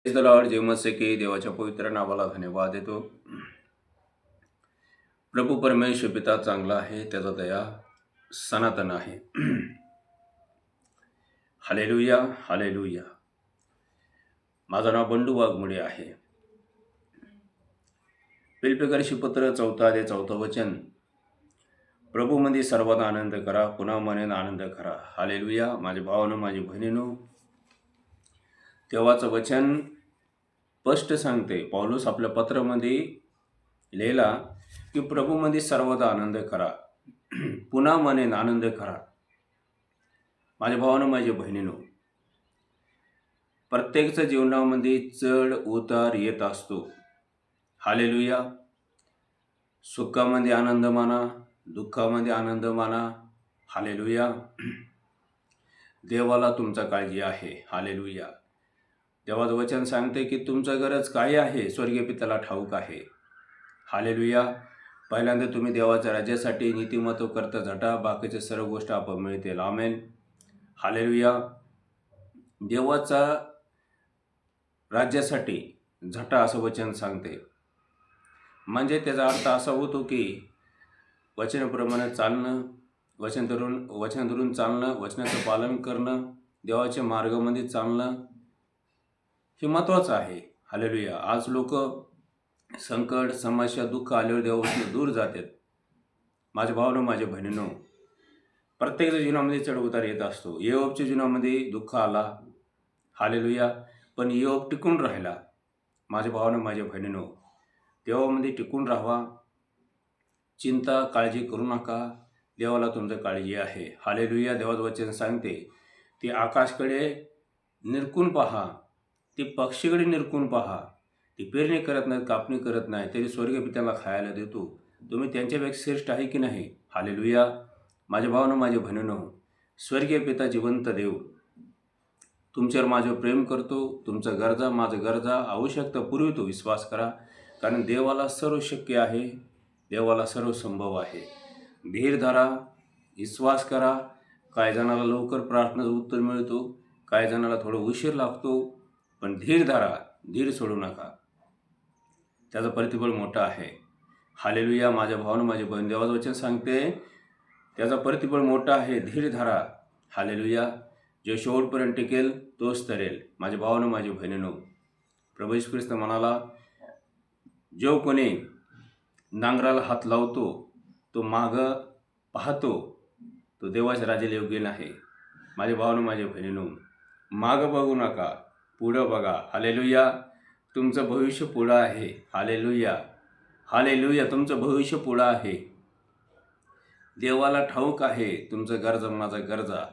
Praise the Lord. जे मत से की देवाच्या पवित्र नावाला धन्यवाद देतो. प्रभू परमेश्वर पिता चांगला आहे, त्याचा दया सनातन आहे. Hallelujah, hallelujah. माझं नाव बंडू वाघमोडे आहे. फिलिप्पियर्सचे पत्र 4:4 वचन. प्रभूमध्ये सर्वांना आनंद करा, पुन्हा मनाने आनंद करा. हालेलुया. माझे भावानं, माझी बहिणीनो, तेव्हाचं वचन स्पष्ट सांगते. पौलुस आपल्या पत्रामध्ये लिहिला की प्रभूमध्ये सर्वदा आनंद करा, पुन्हा मनेन आनंद करा. माझ्या भावानं, माझ्या बहिणीनो, प्रत्येकच्या जीवनामध्ये चढ उतार येत असतो. हालेलुया. सुखामध्ये आनंद माना, दुःखामध्ये आनंद माना. हालेलुया. देवाला तुमचा काळजी आहे. हालेलुया. देवाचं वचन सांगते की तुमचं गरज काय आहे स्वर्गीय पित्याला ठाऊक आहे. हालेलुया. पहिल्यांदा तुम्ही देवाच्या राज्यासाठी नीतिमत्व करता झटा, बाकीच्या सर्व गोष्टी आपण मिळतील. आमेन. हालेलुया. देवाचा राज्यासाठी झटा असं वचन सांगते. म्हणजे त्याचा अर्थ असा होतो की वचनाप्रमाणे चालणं, वचन धरून चालणं, वचनाचं पालन करणं, देवाच्या मार्गामध्ये चालणं हे महत्त्वाचं आहे. हालेलुया. आज लोक संकट, समस्या, दुःख आल्यावर देवापासून दूर जातात. माझ्या भावानं, माझ्या बहिणीनो, प्रत्येकाच्या जीवनामध्ये चढ उतार येत असतो. योबच्या जीवनामध्ये दुःख आला. हालेलुया. पण योब टिकून राहिला. माझ्या भावानं, माझ्या बहिणीनो, देवामध्ये टिकून राहावा. चिंता, काळजी करू नका. देवाला तुमचं काळजी आहे. हालेलुया. देवाचं वचन सांगते ती आकाशकडे निरखून पहा, ती पक्षीकडे निरखून पहा. ती पेरणी करत नाहीत, कापणी करत नाही, तरी स्वर्गीय पित्याला खायला देतो. तुम्ही त्यांच्यापेक्षा श्रेष्ठ आहे की नाही? हालेलुया. माझ्या भावानं, माझ्या बहिणीनो, स्वर्गीय पिता जिवंत देव तुमच्यावर माझ्यावर प्रेम करतो. तुमचं गरजा, माझं गरजा, आवश्यकता पुरवितो. विश्वास करा, कारण देवाला सर्व शक्य आहे. देवाला सर्व संभव आहे. धीर धरा, विश्वास करा. काही जणाला लवकर प्रार्थनेचं उत्तर मिळतो, काही जणाला थोडं उशीर लागतो, पण धीर धरा, धीर सोडू नका. त्याचं प्रतिफळ मोठं आहे. हालेलुया. माझ्या भावानं, माझ्या बहीण, देवाचं वचन सांगते त्याचा प्रतिफळ मोठा आहे. धीर धरा. हालेलुया. जो शेवटपर्यंत टिकेल तोच तरेल. माझ्या भावानं, माझ्या बहिणीनो, प्रभू येशू ख्रिस्त म्हणाला, जो कोणी नांगराला हात लावतो, तो मागं पाहतो, तो देवाच्या राज्याला योग्य नाही. माझ्या भावानं, माझ्या बहिणीनो, मागं बघू नका, पुढं बघा. हालेलुया. तुमचं भविष्य पुढं आहे. Hallelujah, hallelujah. तुमचं भविष्य पुढं आहे. देवाला ठाऊक आहे तुमचं गरजा, माझा गरजा.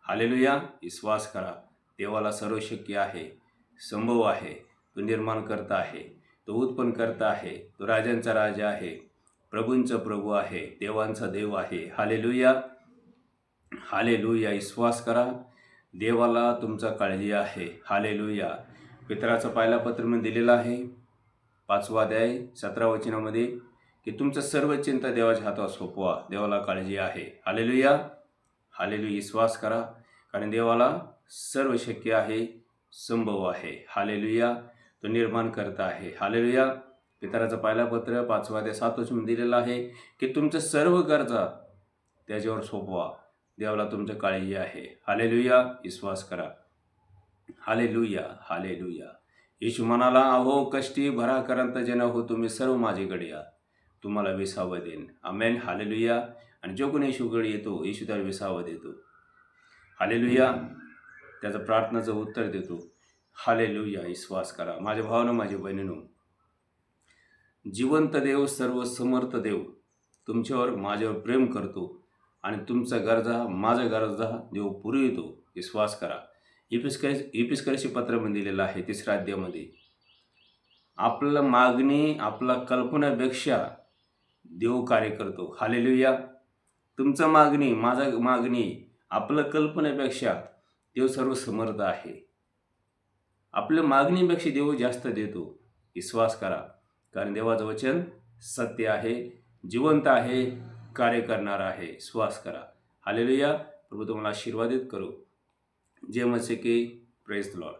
हालेलुया. विश्वास करा. देवाला सर्व शक्य आहे, संभव आहे. तो निर्माण करता आहे, तो उत्पन्न करता आहे, तो राजांचा राजा आहे, प्रभूंचा प्रभू आहे, देवांचा देव आहे. Hallelujah, hallelujah. विश्वास करा. देवाला तुमचा काळजी आहे. हालेलुया. पितराचं पहिला पत्र मी दिलेलं आहे, 5वा अध्याय 17 वचनामध्ये, की तुमचं सर्व चिंता देवाच्या हातावर सोपवा, देवाला काळजी आहे. Hallelujah, hallelujah. विश्वास करा, कारण देवाला सर्व शक्य आहे, संभव आहे. हालेलुया. तो निर्माण करता आहे. हालेलुया. पितराचं पहिला पत्र 5वा अध्याय 7 वचन दिलेलं आहे, की तुमचं सर्व गरजा त्याच्यावर सोपवा, देवाला तुमचं काळजी आहे. हालेलुया. विश्वास करा. Hallelujah, hallelujah. येशू म्हणाला, अहो कष्टी भराकरांत जन हो तुम्ही सर्व माझ्याकडे या, तुम्हाला विसावं देईन. आमेन. हालेलुया. आणि जो कोणी येशूकडे येतो, येशू त्याला विसावं देतो. हालेलुया. त्याचं प्रार्थनाचं उत्तर देतो. हालेलुया. विश्वास करा. माझ्या भावानं, माझ्या बहिणीनो, जिवंत देव, सर्व समर्थ देव तुमच्यावर, माझ्यावर प्रेम करतो आणि तुमचा गरजा, माझ्या गरजा देव पुरवितो. विश्वास करा. इफिसकरचे पत्रामध्ये दिलेलं आहे 3ऱ्या अध्यायामध्ये, आपलं मागणी आपला कल्पनेपेक्षा देव कार्य करतो. हालेलुया. तुमचं मागणी, माझा मागणी, आपलं कल्पनेपेक्षा देव सर्व समर्थ आहे. आपल्या मागणीपेक्षा देव जास्त देतो. विश्वास करा, कारण देवाचं वचन सत्य आहे, जिवंत आहे, कार्य करणार आहे. विश्वास करा. हालेलुया. प्रभू तुम्हाला आशीर्वादित करो. जय मसीह की. Praise the Lord.